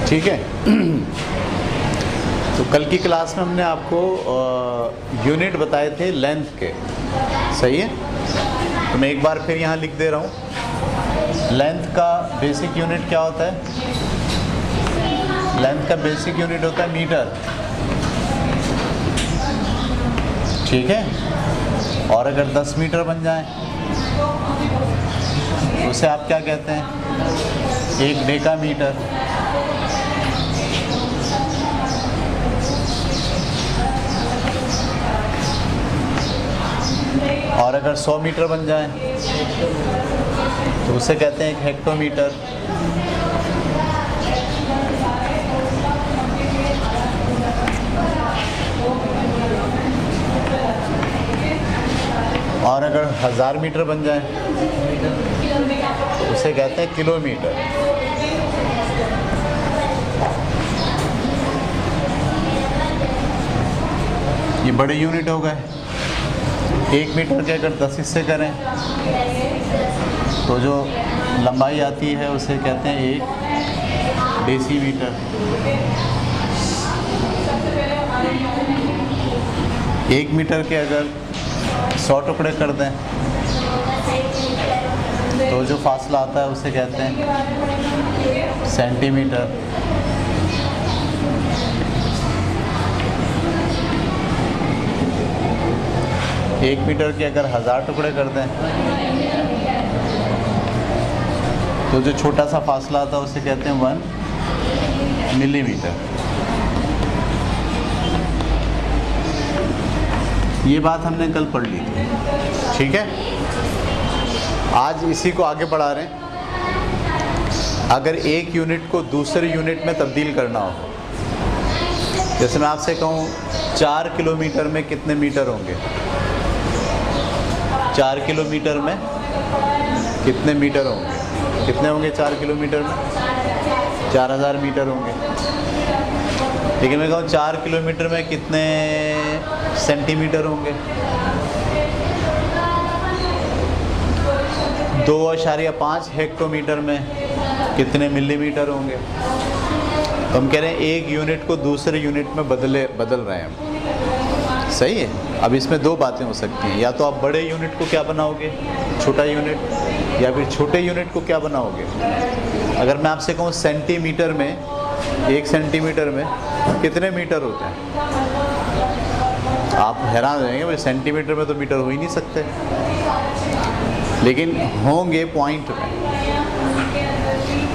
ठीक है। तो कल की क्लास में हमने आपको यूनिट बताए थे लेंथ के, सही है। तो मैं एक बार फिर यहाँ लिख दे रहा हूँ। लेंथ का बेसिक यूनिट क्या होता है? लेंथ का बेसिक यूनिट होता है मीटर, ठीक है। और अगर 10 मीटर बन जाए तो उसे आप क्या कहते हैं? 1 डेकामीटर। और अगर 100 मीटर बन जाए तो उसे कहते हैं 1 हेक्टोमीटर। और अगर 1000 मीटर बन जाए तो उसे कहते हैं किलोमीटर। ये बड़े यूनिट हो गए। 1 मीटर के अगर 10 हिस्से करें तो जो लंबाई आती है उसे कहते हैं 1 डेसीमीटर। 1 मीटर के अगर 100 टुकड़े कर दें तो जो फासला आता है उसे कहते हैं सेंटीमीटर। एक मीटर के अगर 1000 टुकड़े कर दें तो जो छोटा सा फासला आता है उसे कहते हैं 1 मिलीमीटर। ये बात हमने कल पढ़ ली थी, ठीक है। आज इसी को आगे बढ़ा रहे हैं। अगर एक यूनिट को दूसरे यूनिट में तब्दील करना हो, जैसे मैं आपसे कहूँ 4 किलोमीटर में कितने मीटर होंगे? 4 किलोमीटर में कितने मीटर होंगे? कितने होंगे 4 किलोमीटर में? 4000 मीटर होंगे। लेकिन मैं कहूँ 4 किलोमीटर में कितने सेंटीमीटर होंगे? 2.5 हेक्टोमीटर में कितने मिलीमीटर होंगे? तो हम कह रहे हैं एक यूनिट को दूसरे यूनिट में बदल रहे हैं हम, सही है। अब इसमें 2 बातें हो सकती हैं। या तो आप बड़े यूनिट को क्या बनाओगे? छोटा यूनिट। या फिर छोटे यूनिट को क्या बनाओगे? अगर मैं आपसे कहूँ सेंटीमीटर में, 1 सेंटीमीटर में कितने मीटर होते हैं? आप हैरान हो जाएंगे, भाई सेंटीमीटर में तो मीटर हो ही नहीं सकते, लेकिन होंगे पॉइंट में।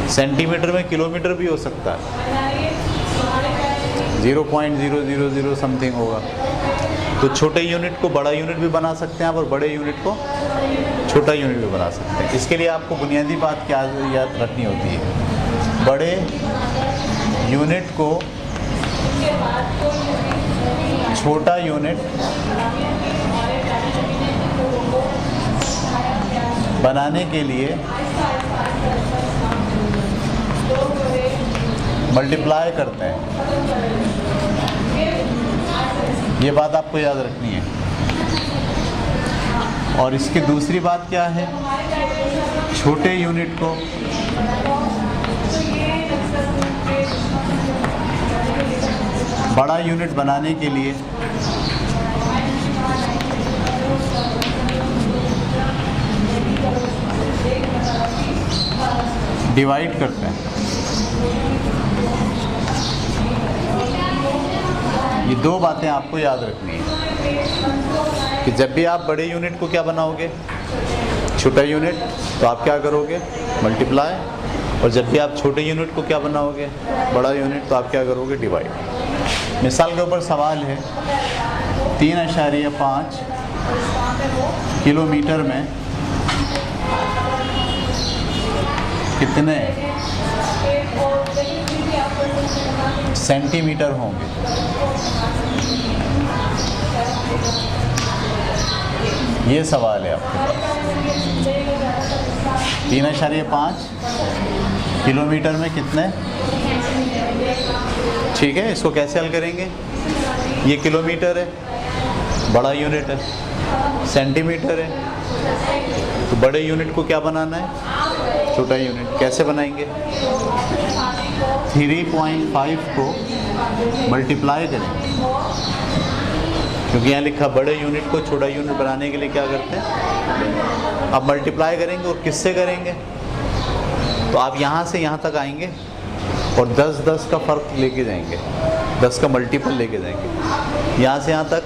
सेंटीमीटर में किलोमीटर भी हो सकता है, 0.000 समथिंग होगा। तो छोटे यूनिट को बड़ा यूनिट भी बना सकते हैं आप, और बड़े यूनिट को छोटा यूनिट भी बना सकते हैं। इसके लिए आपको बुनियादी बात क्या याद रखनी होती है? बड़े यूनिट को छोटा यूनिट बनाने के लिए मल्टीप्लाई करते हैं। ये बात आपको याद रखनी है। और इसकी दूसरी बात क्या है? छोटे यूनिट को बड़ा यूनिट बनाने के लिए डिवाइड करते हैं। ये 2 बातें आपको याद रखनी है कि जब भी आप बड़े यूनिट को क्या बनाओगे? छोटा यूनिट, तो आप क्या करोगे? मल्टीप्लाई। और जब भी आप छोटे यूनिट को क्या बनाओगे? बड़ा यूनिट, तो आप क्या करोगे? डिवाइड। मिसाल के ऊपर सवाल है 3.5 किलोमीटर में कितने सेंटीमीटर होंगे? ये सवाल है आपके पास। 3.5 किलोमीटर में कितने? ठीक है, इसको कैसे हल करेंगे? ये किलोमीटर है, बड़ा यूनिट है, सेंटीमीटर है, तो बड़े यूनिट को क्या बनाना है? छोटा यूनिट। कैसे बनाएंगे? 3.5 को मल्टीप्लाई करेंगे, क्योंकि यहाँ लिखा बड़े यूनिट को छोटा यूनिट बनाने के लिए क्या करते हैं, अब मल्टीप्लाई करेंगे। और किससे करेंगे, तो आप यहाँ से यहाँ तक आएंगे और 10-10 का फ़र्क लेके जाएंगे, 10 का मल्टीपल लेके जाएंगे। यहाँ से यहाँ तक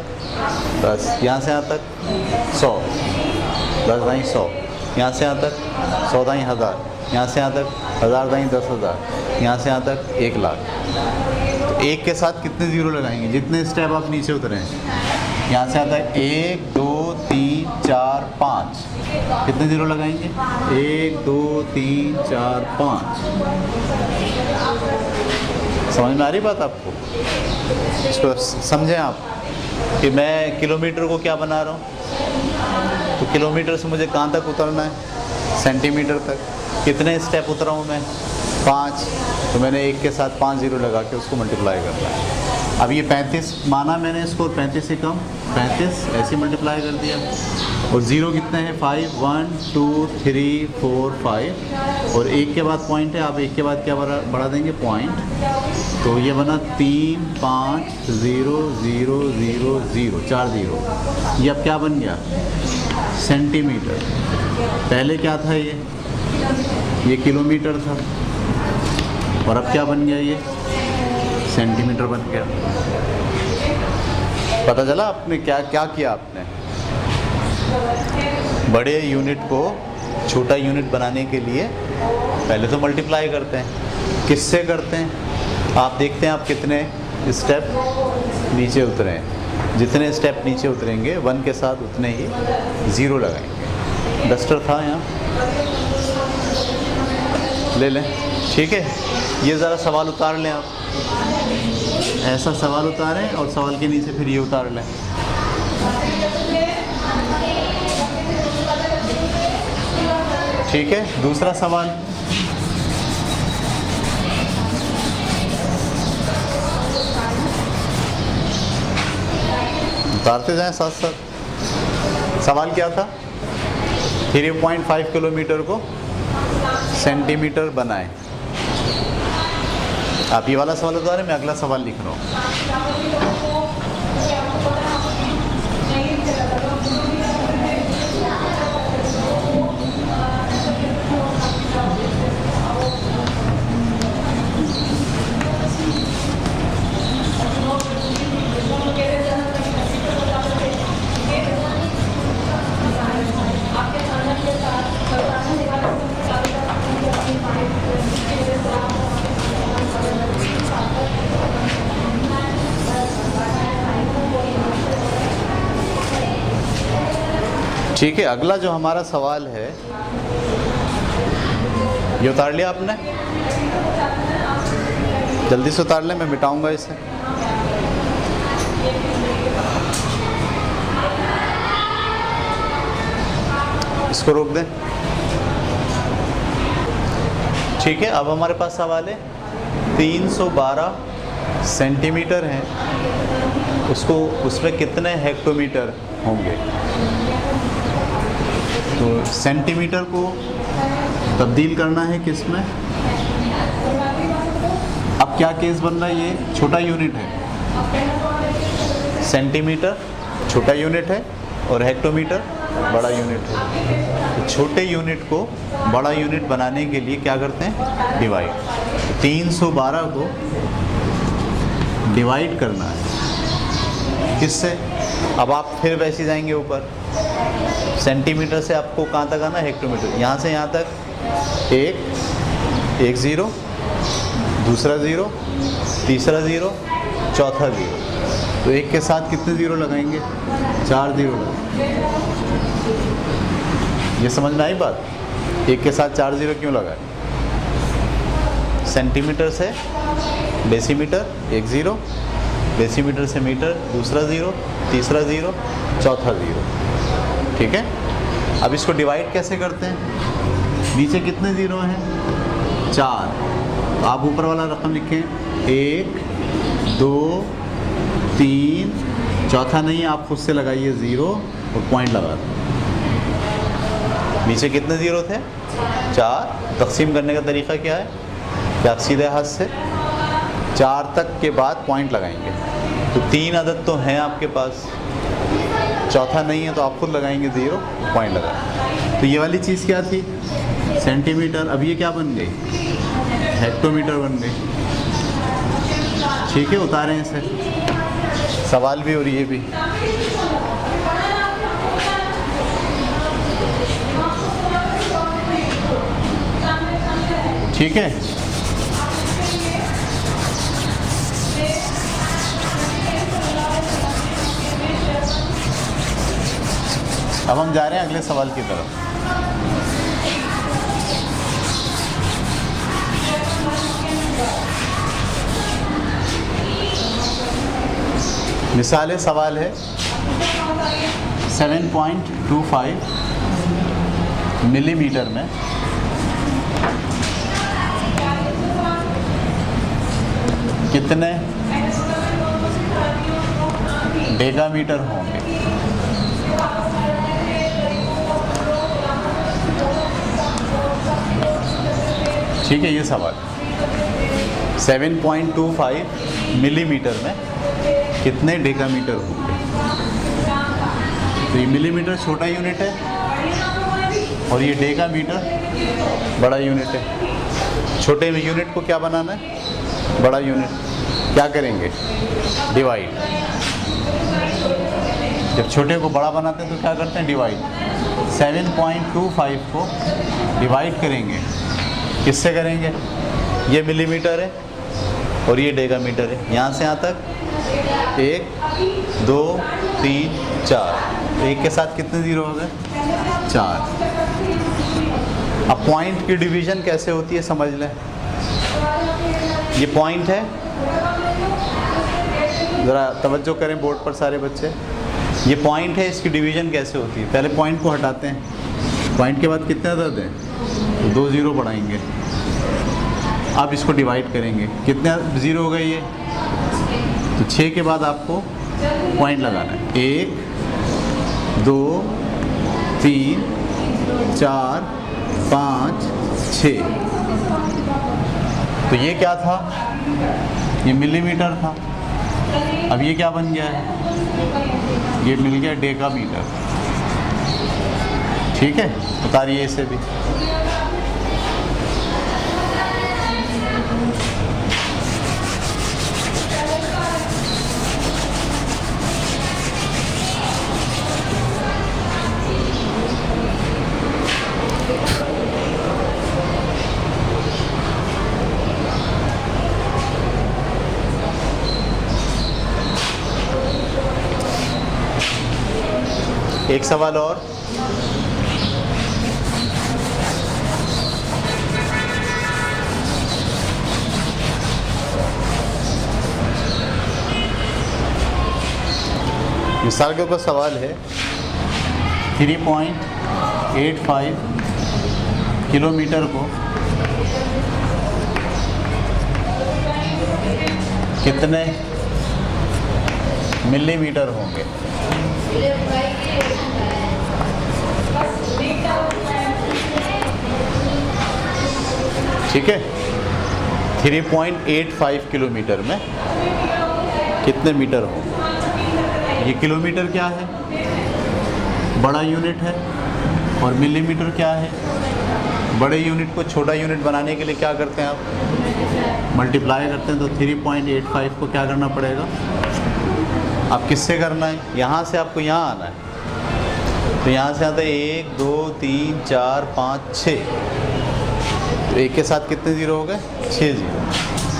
10, यहाँ से यहाँ तक 100, 10 दाई 100, यहाँ से यहाँ तक 100 दाई 1000, यहाँ से यहाँ तक 1000 दाई 10,000, यहाँ से यहाँ तक 1 लाख। तो एक के साथ कितने ज़ीरो लगाएंगे, जितने स्टेप आप नीचे उतरे हैं। यहाँ से आता है 1 2 3 4 5, कितने ज़ीरो लगाएंगे, 1 2 3 4 5। समझ में आ रही बात आपको? इसको समझें आप कि मैं किलोमीटर को क्या बना रहा हूँ, तो किलोमीटर से मुझे कहाँ तक उतरना है, सेंटीमीटर तक। कितने स्टेप उतरा हूँ मैं, 5, तो मैंने एक के साथ 5 ज़ीरो लगा के उसको मल्टीप्लाई करना है। अब ये 35 माना मैंने इसको, 35 से कम 35 ऐसे मल्टीप्लाई कर दिया। और ज़ीरो कितने हैं, 5, 1 2 3 4 5, और एक के बाद पॉइंट है, आप एक के बाद क्या बढ़ा देंगे, पॉइंट। तो ये बना 3 5 0 0 0 0, 4 ज़ीरो। ये अब क्या बन गया, सेंटीमीटर। पहले क्या था, ये किलोमीटर था, और अब क्या बन गया, ये सेंटीमीटर बन गया। पता चला आपने क्या क्या किया आपने, बड़े यूनिट को छोटा यूनिट बनाने के लिए पहले तो मल्टीप्लाई करते हैं। किससे करते हैं, आप देखते हैं आप कितने स्टेप नीचे उतरे हैं। जितने स्टेप नीचे उतरेंगे 1 के साथ उतने ही ज़ीरो लगाएंगे। डस्टर था यहाँ, ले लें, ठीक है। ये ज़रा सवाल उतार लें आप, ऐसा सवाल उतारें और सवाल के नीचे फिर ये उतार लें। ठीक है, दूसरा सवाल, उतारते जाएं साथ साथ। सवाल क्या था, 3.5 किलोमीटर को सेंटीमीटर बनाएं। आप ये वाला सवाल उतारें, मैं अगला सवाल लिख रहा हूँ। ठीक है, अगला जो हमारा सवाल है, ये उतार लिया आपने, जल्दी से उतार लें, मैं मिटाऊंगा इसे। इसको रोक दें। ठीक है, अब हमारे पास सवाल है 312 सेंटीमीटर है, उसमें कितने हेक्टोमीटर होंगे। तो सेंटीमीटर को तब्दील करना है किस में, अब क्या केस बन रहा है, ये छोटा यूनिट है, सेंटीमीटर छोटा यूनिट है और हेक्टोमीटर बड़ा यूनिट है। तो छोटे यूनिट को बड़ा यूनिट बनाने के लिए क्या करते हैं, डिवाइड। 312 को डिवाइड करना है किससे, अब आप फिर वैसे जाएंगे ऊपर, सेंटीमीटर से आपको कहाँ तक आना है, हेक्टोमीटर। यहाँ से यहाँ तक एक ज़ीरो, दूसरा ज़ीरो, तीसरा ज़ीरो, चौथा ज़ीरो। तो एक के साथ कितने ज़ीरो लगाएंगे, 4 ज़ीरो लगाएंगे। ये समझ में आई बात, एक के साथ 4 ज़ीरो क्यों लगाए। सेंटीमीटर से डेसीमीटर 1 ज़ीरो, डेसीमीटर से मीटर दूसरा ज़ीरो, तीसरा ज़ीरो, चौथा ज़ीरो। ठीक है, अब इसको डिवाइड कैसे करते हैं, नीचे कितने ज़ीरो हैं, 4, तो आप ऊपर वाला रकम लिखें, 1 2 3, चौथा नहीं है, आप खुद से लगाइए 0 और पॉइंट लगा दें। नीचे कितने ज़ीरो थे, 4, तकसीम करने का तरीका क्या है, क्या सीधे हाथ से 4 तक के बाद पॉइंट लगाएंगे। तो 3 अदद तो हैं आपके पास, चौथा नहीं है तो आप खुद लगाएंगे 0, पॉइंट लगाएंगे। तो ये वाली चीज़ क्या थी? सेंटीमीटर। अब ये क्या बन गई? हेक्टोमीटर बन गई। ठीक है, उतारें इसे। सवाल भी और ये भी। ठीक है, अब हम जा रहे हैं अगले सवाल की तरफ। मिसाल सवाल है 7.25 मिलीमीटर में कितने डेकामीटर होंगे? ठीक है, ये सवाल 7.25 मिलीमीटर में कितने डेकामीटर होंगे? तो ये मिलीमीटर छोटा यूनिट है और ये डेकामीटर बड़ा यूनिट है। छोटे यूनिट को क्या बनाना है? बड़ा यूनिट। क्या करेंगे? डिवाइड। जब छोटे को बड़ा बनाते हैं तो क्या करते हैं? डिवाइड। 7.25 को डिवाइड करेंगे, किससे करेंगे? ये मिलीमीटर है और ये डेकामीटर है। यहाँ से यहाँ तक 1 2 3 4, एक के साथ कितने ज़ीरो हो गए? 4। अब पॉइंट की डिवीज़न कैसे होती है समझ लें। ये पॉइंट है, ज़रा तवज्जो करें बोर्ड पर सारे बच्चे। ये पॉइंट है, इसकी डिवीज़न कैसे होती है? पहले पॉइंट को हटाते हैं, पॉइंट के बाद कितने अदद हैं? तो 2 ज़ीरो बढ़ाएंगे। अब इसको डिवाइड करेंगे, कितने ज़ीरो हो गए ये? तो 6 के बाद आपको पॉइंट लगाना है। 1 2 3 4 5 6। तो ये क्या था? ये मिलीमीटर था। अब ये क्या बन गया है? ये मिल गया डेकामीटर। ठीक है, उतारिए इसे भी। एक सवाल और। मिसाल के ऊपर सवाल है 3.85 किलोमीटर को कितने मिलीमीटर होंगे? ठीक है, 3.85 किलोमीटर में कितने मीटर होंगे? ये किलोमीटर क्या है? बड़ा यूनिट है। और मिलीमीटर क्या है? बड़े यूनिट को छोटा यूनिट बनाने के लिए क्या करते हैं आप? मल्टीप्लाई करते हैं। तो 3.85 को क्या करना पड़ेगा? आप किससे करना है? यहाँ से आपको यहाँ आना है। तो यहाँ से आता है 1 2 3 4 5 6। तो एक के साथ कितने ज़ीरो हो गए? 6 ज़ीरो।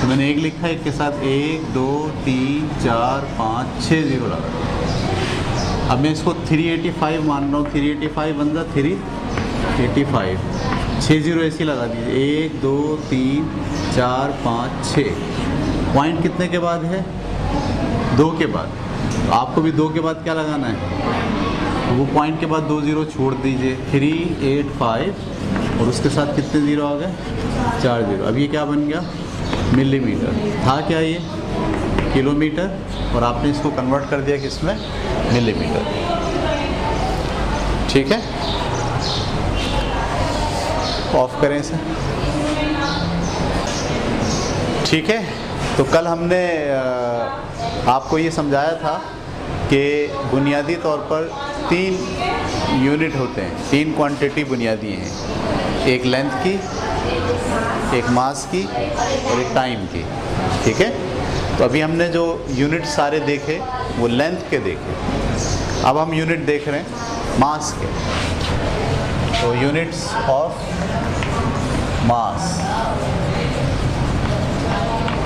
तो मैंने एक लिखा है, एक के साथ 1 2 3 4 5 6 ज़ीरो लगा। अब मैं इसको 385 मान रहा हूँ। 385 बन रहा 385। 6 ज़ीरो ऐसे लगा दीजिए। 1 2 3 4 5 6। पॉइंट कितने के बाद है? 2 के बाद। तो आपको भी 2 के बाद क्या लगाना है? तो वो पॉइंट के बाद 2 ज़ीरो छोड़ दीजिए। 385 और उसके साथ कितने ज़ीरो आ गए? 4 ज़ीरो। अब ये क्या बन गया? मिलीमीटर। था क्या ये? किलोमीटर। और आपने इसको कन्वर्ट कर दिया किसमें? मिलीमीटर। ठीक है, ऑफ करें इसे। ठीक है, तो कल हमने आपको ये समझाया था कि बुनियादी तौर पर 3 यूनिट होते हैं, 3 क्वांटिटी बुनियादी हैं, एक लेंथ की, एक मास की और एक टाइम की। ठीक है, तो अभी हमने जो यूनिट सारे देखे वो लेंथ के देखे। अब हम यूनिट देख रहे हैं मास के। तो यूनिट्स ऑफ मास,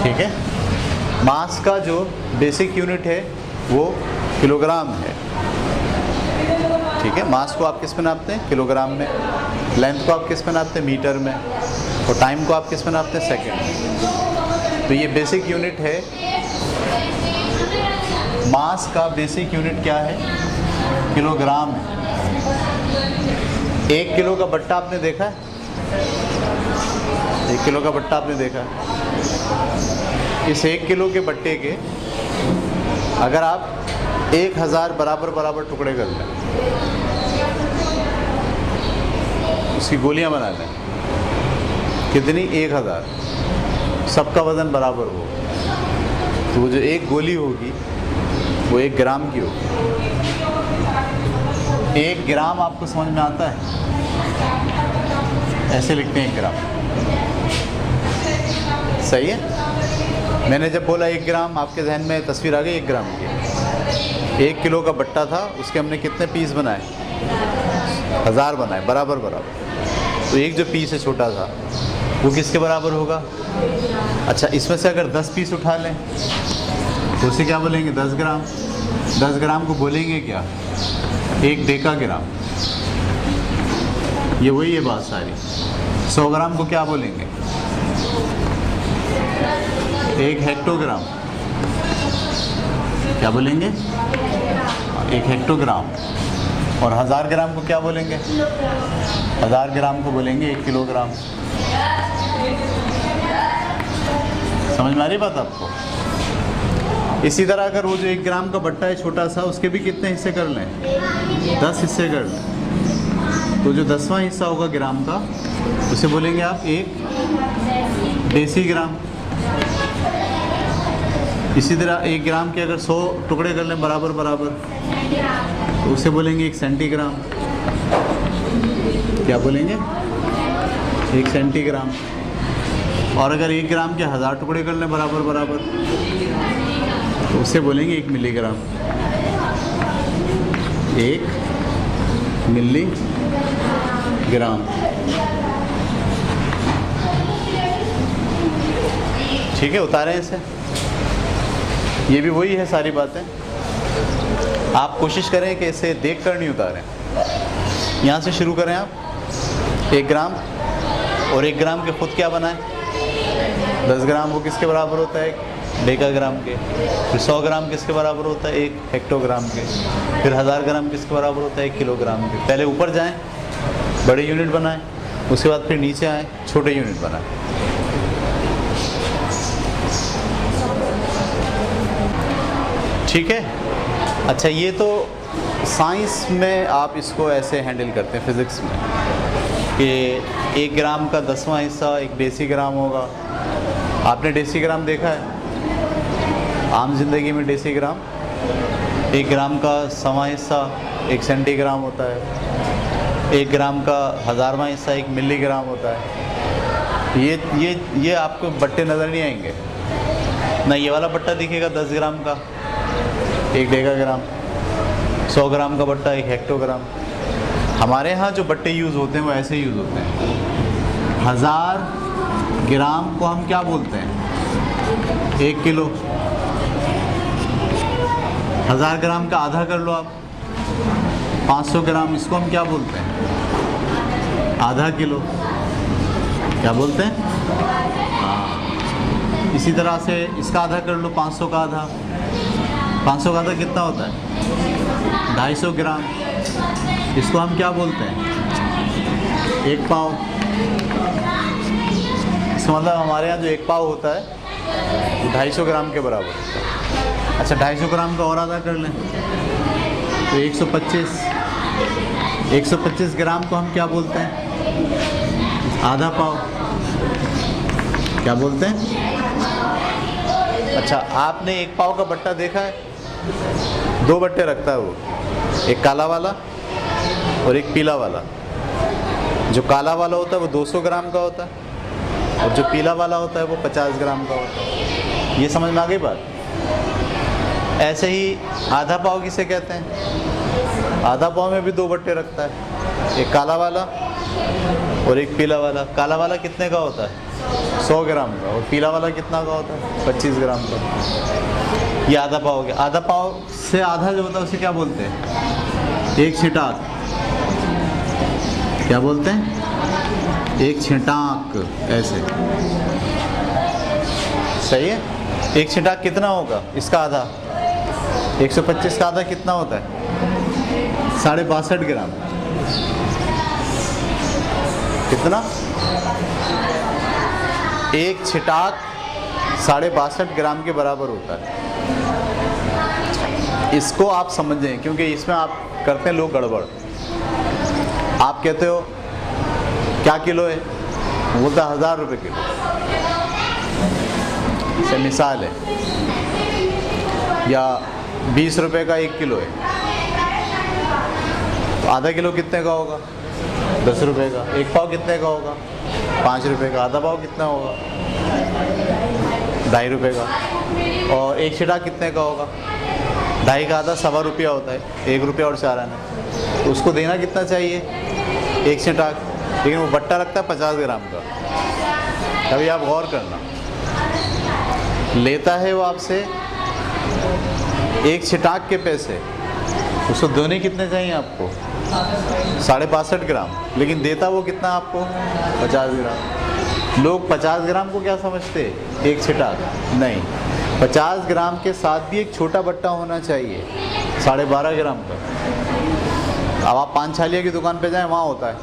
ठीक है। मास का जो बेसिक यूनिट है वो किलोग्राम है। ठीक है, मास को आप किस में नापते हैं? किलोग्राम में। लेंथ को आप किस में नापते हैं? मीटर में। और टाइम को आप किस में नापते हैं? सेकंड में। तो ये बेसिक यूनिट है। मास का बेसिक यूनिट क्या है? किलोग्राम है। 1 किलो का बट्टा आपने देखा है? 1 किलो का बट्टा आपने देखा है? इस 1 किलो के बट्टे के अगर आप 1000 बराबर टुकड़े कर लें, उसकी गोलियां बना लें, कितनी? 1000, सबका वज़न बराबर हो, तो वो जो एक गोली होगी वो 1 ग्राम की होगी। 1 ग्राम आपको समझ में आता है? ऐसे लिखते हैं 1 ग्राम। सही है। मैंने जब बोला 1 ग्राम, आपके जहन में तस्वीर आ गई 1 ग्राम की। 1 किलो का बट्टा था, उसके हमने कितने पीस बनाए? 1000 बनाए, बराबर। तो एक जो पीस है छोटा सा, वो किसके बराबर होगा? अच्छा, इसमें से अगर 10 पीस उठा लें तो उसे क्या बोलेंगे? 10 ग्राम। 10 ग्राम को बोलेंगे क्या? 1 डेकाग्राम। ये वही है बात सारी। 100 ग्राम को क्या बोलेंगे? 1 हेक्टोग्राम। क्या बोलेंगे? 1 हेक्टोग्राम। और 1000 ग्राम को क्या बोलेंगे? 1000 ग्राम को बोलेंगे 1 किलोग्राम। समझ में आ रही बात आपको? इसी तरह अगर वो जो 1 ग्राम का बट्टा है छोटा सा, उसके भी कितने हिस्से कर लें? 10 हिस्से कर लें। तो जो 10वां हिस्सा होगा ग्राम का, उसे बोलेंगे आप 1 डेसीग्राम। इसी तरह 1 ग्राम के अगर 100 टुकड़े कर लें बराबर, तो उसे बोलेंगे 1 सेंटीग्राम। क्या बोलेंगे? 1 सेंटीग्राम। और अगर 1 ग्राम के 1000 टुकड़े कर लें बराबर, तो उसे बोलेंगे 1 मिलीग्राम। 1 मिलीग्राम। ठीक है, उतारें इसे। ये भी वही है सारी बातें। आप कोशिश करें कि इसे देख कर नहीं उतारें। यहाँ से शुरू करें आप 1 ग्राम, और 1 ग्राम के खुद क्या बनाएं? 10 ग्राम। वो किसके बराबर होता है? 1 डेकाग्राम के। फिर 100 ग्राम किसके बराबर होता है? 1 हेक्टोग्राम के। फिर 1000 ग्राम किसके बराबर होता है? 1 किलोग्राम के। पहले ऊपर जाएं, बड़े यूनिट बनाएं, उसके बाद फिर नीचे आएँ, छोटे यूनिट बनाएं। ठीक है। अच्छा, ये तो साइंस में आप इसको ऐसे हैंडल करते हैं, फिज़िक्स में, कि 1 ग्राम का 10वां हिस्सा 1 डेसीग्राम होगा। आपने डेसीग्राम देखा है आम जिंदगी में? डेसीग्राम 1 ग्राम का 100वां हिस्सा 1 सेंटीग्राम होता है। 1 ग्राम का 1000वां हिस्सा 1 मिलीग्राम होता है। ये आपको बट्टे नज़र नहीं आएंगे ना। ये वाला बट्टा दिखेगा 10 ग्राम का 1 डेकाग्राम, 100 ग्राम का बट्टा 1 हेक्टोग्राम। हमारे यहाँ जो बट्टे यूज़ होते हैं वो ऐसे यूज़ होते हैं। 1000 ग्राम को हम क्या बोलते हैं? 1 किलो। 1000 ग्राम का आधा कर लो आप, 500 ग्राम, इसको हम क्या बोलते हैं? आधा किलो। क्या बोलते हैं? हाँ। इसी तरह से इसका आधा कर लो, 500 का आधा। 500 का आधा कितना होता है? 250 ग्राम। इसको हम क्या बोलते हैं? 1 पाव। इसका मतलब हमारे यहाँ जो 1 पाव होता है वो 250 ग्राम के बराबर होता है। अच्छा, 250 ग्राम का और आधा कर लें तो 125 ग्राम को हम क्या बोलते हैं? आधा पाव। क्या बोलते हैं? अच्छा, आपने एक पाव का बट्टा देखा है? 2 बट्टे रखता है वो, एक काला वाला और एक पीला वाला। जो काला वाला होता है वो 200 ग्राम का होता है और जो पीला वाला होता है वो 50 ग्राम का होता है। ये समझ में आ गई बात? ऐसे ही आधा पाव किसे कहते हैं? आधा पाव में भी 2 बट्टे रखता है, एक काला वाला और एक पीला वाला। काला वाला कितने का होता है? 100 ग्राम का। और पीला वाला कितना का होता है? 25 ग्राम का। ये आधा पाव हो गया। आधा पाव से आधा जो होता है उसे क्या बोलते हैं? एक छिटाक। क्या बोलते हैं? एक छिटाक। ऐसे सही है। एक छिटाक कितना होगा? इसका आधा 125 का आधा कितना होता है? 62.5 ग्राम। कितना? एक छिटाक 62.5 ग्राम के बराबर होता है। इसको आप समझें, क्योंकि इसमें आप करते हैं लोग गड़बड़। आप कहते हो क्या किलो है? बोलता 1000 रुपये किलो। से मिसाल है। या 20 रुपये का 1 किलो है, तो आधा किलो कितने का होगा? 10 रुपये का। एक पाव कितने का होगा? 5 रुपये का। आधा पाव कितना होगा? 2.5 रुपये का। और एक छिटाक कितने का होगा? 2.5 का आधा 1.25 रुपया होता है, 1 रुपया और 4 आने। तो उसको देना कितना चाहिए? एक छिटाक। लेकिन वो बट्टा लगता है 50 ग्राम का। अभी आप गौर करना, लेता है वो आपसे एक छिटाक के पैसे, उसको देने कितने चाहिए आपको? 62.5 ग्राम। लेकिन देता वो कितना आपको? 50 ग्राम। लोग 50 ग्राम को क्या समझते? एक छिटाक। नहीं, 50 ग्राम के साथ भी एक छोटा बट्टा होना चाहिए 12.5 ग्राम का। अब आप पान छालिया की दुकान पे जाएं, वहाँ होता है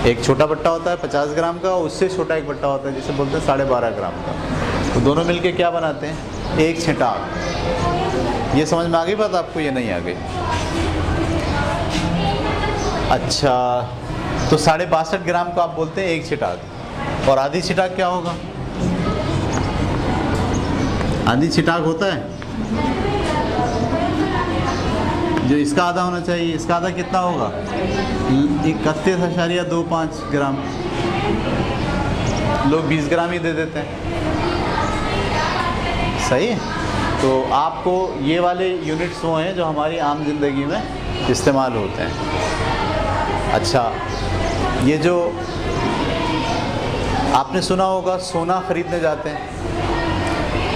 एक छोटा बट्टा होता है 50 ग्राम का, और उससे छोटा एक बट्टा होता है जिसे बोलते हैं 12.5 ग्राम का। तो दोनों मिलके क्या बनाते हैं? एक छिटाक। ये समझ में आ गई बात आपको? ये नहीं आ गई? अच्छा, तो 62.5 ग्राम को आप बोलते हैं एक छिटाक। और आधी छिटाक क्या होगा? आधी छिटाक होता है जो इसका आधा होना चाहिए। इसका आधा कितना होगा? 31.25 ग्राम। लोग 20 ग्राम ही दे देते हैं। सही है। तो आपको ये वाले यूनिट्स वो हैं जो हमारी आम जिंदगी में इस्तेमाल होते हैं। अच्छा, ये जो आपने सुना होगा सोना ख़रीदने जाते हैं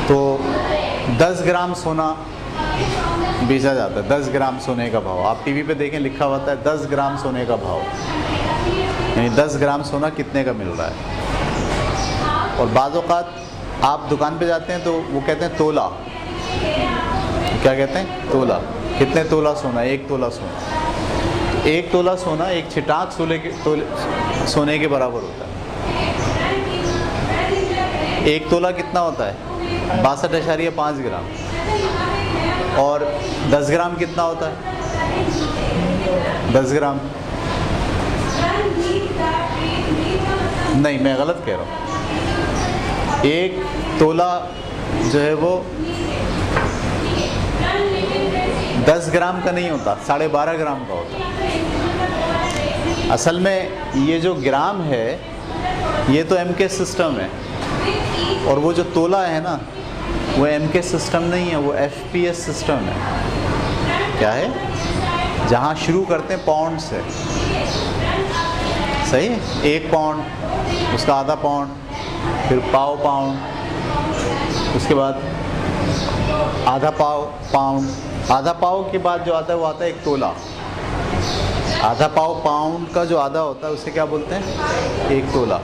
तो 10 ग्राम सोना बेचा जाता है। 10 ग्राम सोने का भाव आप टीवी पे देखें, लिखा होता है 10 ग्राम सोने का भाव, यानी 10 ग्राम सोना कितने का मिल रहा है। और बाज़ औक़ात आप दुकान पे जाते हैं तो वो कहते हैं तोला। क्या कहते हैं? तोला। कितने तोला सोना? 1 तोला सोना। 1 तोला सोना एक छिटाक सोने के बराबर होता है। 1 तोला कितना होता है? 62.5 ग्राम। और 10 ग्राम कितना होता है? 10 ग्राम नहीं, मैं गलत कह रहा हूँ। 1 तोला जो है वो 10 ग्राम का नहीं होता, 12.5 ग्राम का होता है। असल में ये जो ग्राम है ये तो MK सिस्टम है, और वो जो तोला है ना वो MK सिस्टम नहीं है, वो FPS सिस्टम है। क्या है? जहाँ शुरू करते हैं पाउंड से। सही है। 1 पाउंड, उसका आधा पाउंड, फिर पाव पाउंड, उसके बाद आधा पाव पाउंड। आधा पाव के बाद जो आता है वो आता है 1 तोला। आधा पाव पाउंड का जो आधा होता है उसे क्या बोलते हैं? 1 तोला।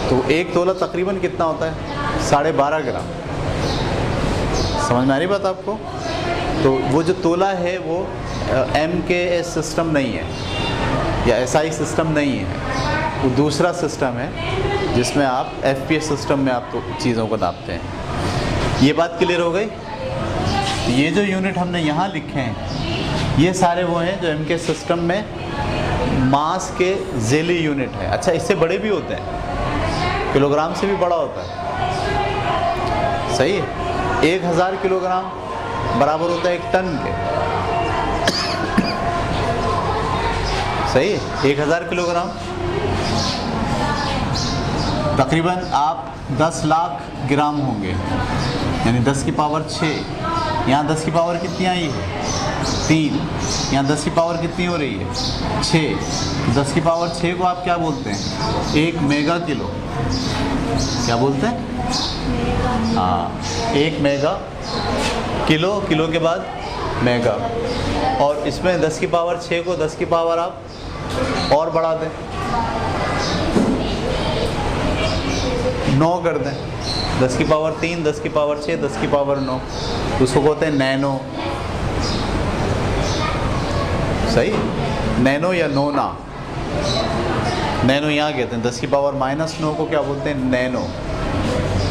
तो 1 तोला तकरीबन कितना होता है? 12.5 ग्राम। समझ में आ रही बात आपको? तो वो जो तोला है वो MKS सिस्टम नहीं है या SI सिस्टम नहीं है, वो दूसरा सिस्टम है जिसमें आप FPS सिस्टम में आप तो चीज़ों को नापते हैं। ये बात क्लियर हो गई? ये जो यूनिट हमने यहाँ लिखे हैं ये सारे वो हैं जो MK सिस्टम में मास के ज़ेली यूनिट है। अच्छा, इससे बड़े भी होते हैं, किलोग्राम से भी बड़ा होता है, सही है। 1000 किलोग्राम बराबर होता है 1 टन के, सही है। 1000 किलोग्राम तकरीबन आप 10 लाख ग्राम होंगे, यानी 10 की पावर 6। यहाँ 10 की पावर कितनी आई है? 3। यहाँ 10 की पावर कितनी हो रही है? 6। 10 की पावर 6 को आप क्या बोलते हैं? 1 मेगा किलो। क्या बोलते हैं? हाँ, 1 मेगा किलो, किलो के बाद मेगा। और इसमें 10 की पावर 6 को 10 की पावर आप और बढ़ा दें, 9 कर दें। 10 की पावर 3, 10 की पावर 6, 10 की पावर 9, उसको कहते हैं नैनो, सही। नैनो या नोना, नैनो यहाँ कहते हैं। 10 की पावर -9 को क्या बोलते हैं? नैनो।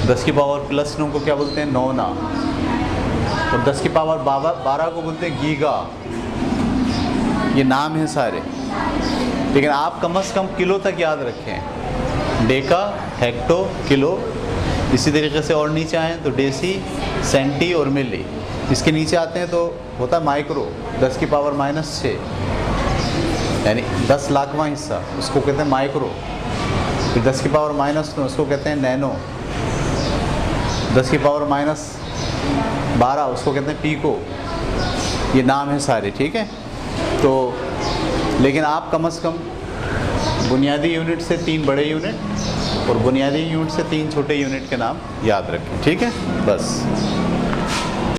10 की पावर +9 को क्या बोलते हैं? नोना। और 10 की पावर 12 को बोलते हैं गीगा। ये नाम हैं सारे, लेकिन आप कम से कम किलो तक याद रखें। Deka, hecto, kilo. इसी तरीके से और नीचे आएँ तो डेसी, सेंटी और मिली। इसके नीचे आते हैं तो होता है माइक्रो, 10 की पावर -6, यानी 10 लाखवां हिस्सा, उसको कहते हैं माइक्रो। फिर 10 की पावर -9, उसको कहते हैं नैनो। 10 की पावर -12, उसको कहते हैं पीको। ये नाम है सारे, ठीक है। तो लेकिन आप कम से कम बुनियादी यूनिट से 3 बड़े यूनिट और बुनियादी यूनिट से 3 छोटे यूनिट के नाम याद रखें, ठीक है, बस।